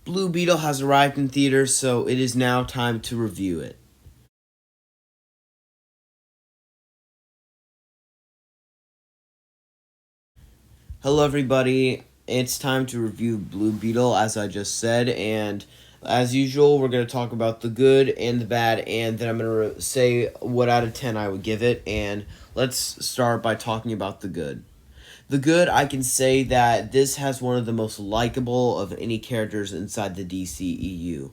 Blue Beetle has arrived in theaters, so it is now time to review it. Hello, everybody. It's time to review Blue Beetle, as I just said, and as usual, we're going to talk about the good and the bad, and then I'm going to say what out of 10 I would give it, and let's start by talking about the good. The good, I can say that this has one of the most likable of any characters inside the DCEU.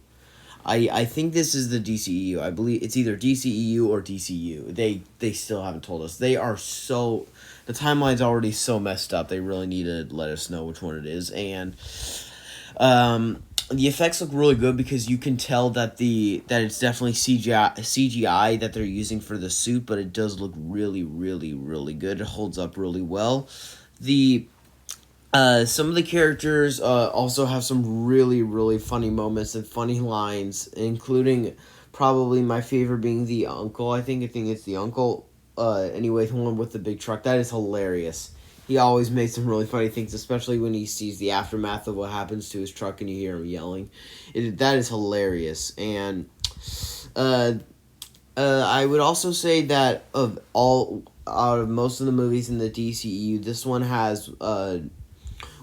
I think this is the DCEU. I believe it's either DCEU or DCU. They still haven't told us. They are so the timeline's already so messed up. They really need to let us know which one it is. And the effects look really good because you can tell that it's definitely CGI that they're using for the suit, but it does look really really really good. It holds up really well. The some of the characters also have some really, really funny moments and funny lines, including probably my favorite being the uncle. I think it's the uncle. Anyway, the one with the big truck. That is hilarious. He always makes some really funny things, especially when he sees the aftermath of what happens to his truck and you hear him yelling. That is hilarious. And uh, I would also say that of all out of most of the movies in the DCEU, this one has one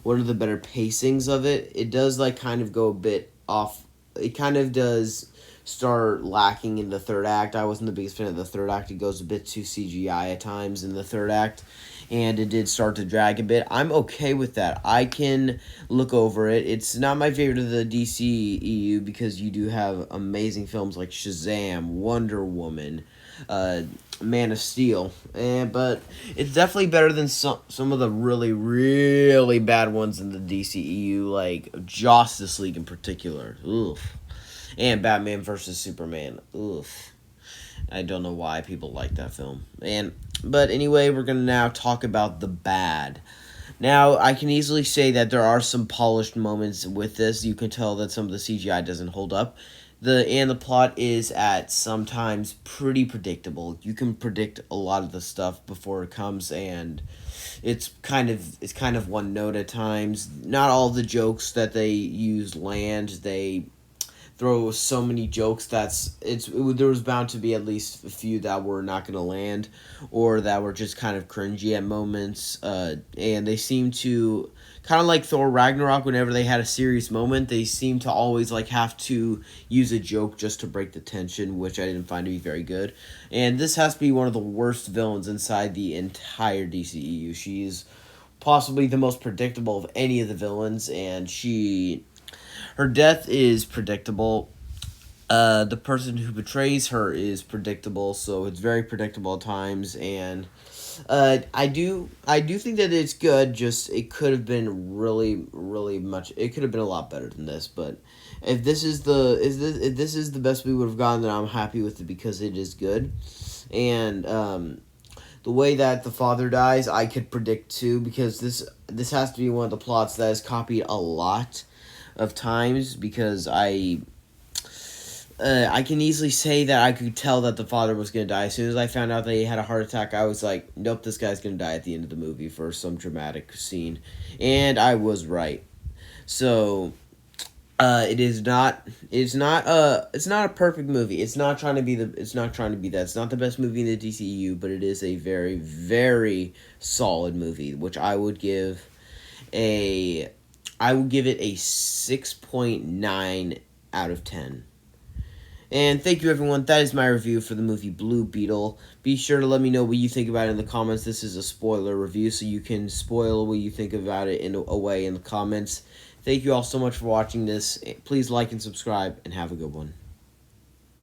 of the better pacings of it. It does like kind of go a bit off. It kind of does start lacking in the third act. I wasn't the biggest fan of the third act. It goes a bit too CGI at times in the third act, and it did start to drag a bit. I'm okay with that. I can look over it. It's not my favorite of the DCEU because you do have amazing films like Shazam, Wonder Woman, uh, Man of Steel, but it's definitely better than some of the really really bad ones in the DCEU, like Justice League in particular. Oof, and Batman versus Superman. Oof. I don't know why people like that film. But anyway, we're gonna now talk about the bad. Now, I can easily say that there are some polished moments with this. You can tell that some of the CGI doesn't hold up. The plot is at sometimes pretty predictable. You can predict a lot of the stuff before it comes, and it's kind of one note at times. Not all the jokes that they use land. They throw so many jokes there was bound to be at least a few that were not going to land or that were just kind of cringy at moments, and they seem to kind of like Thor Ragnarok. Whenever they had a serious moment, they seem to always like have to use a joke just to break the tension, which I didn't find to be very good. And this has to be one of the worst villains inside the entire DCEU. She's possibly the most predictable of any of the villains, and her death is predictable. The person who betrays her is predictable, so it's very predictable at times. And I do think that it's good. Just it could have been really, really much. It could have been a lot better than this. But if this is the best we would have gotten, then I'm happy with it because it is good. And the way that the father dies, I could predict too because this has to be one of the plots that is copied a lot of times because I can easily say that I could tell that the father was going to die. As soon as I found out that he had a heart attack, I was like, nope, this guy's going to die at the end of the movie for some dramatic scene. And I was right. So, it's not a perfect movie. It's not trying to be that. It's not the best movie in the DCU, but it is a very, very solid movie, which a, I would give it a 6.9 out of 10. And thank you, everyone. That is my review for the movie Blue Beetle. Be sure to let me know what you think about it in the comments. This is a spoiler review, so you can spoil what you think about it in a way in the comments. Thank you all so much for watching this. Please like and subscribe, and have a good one.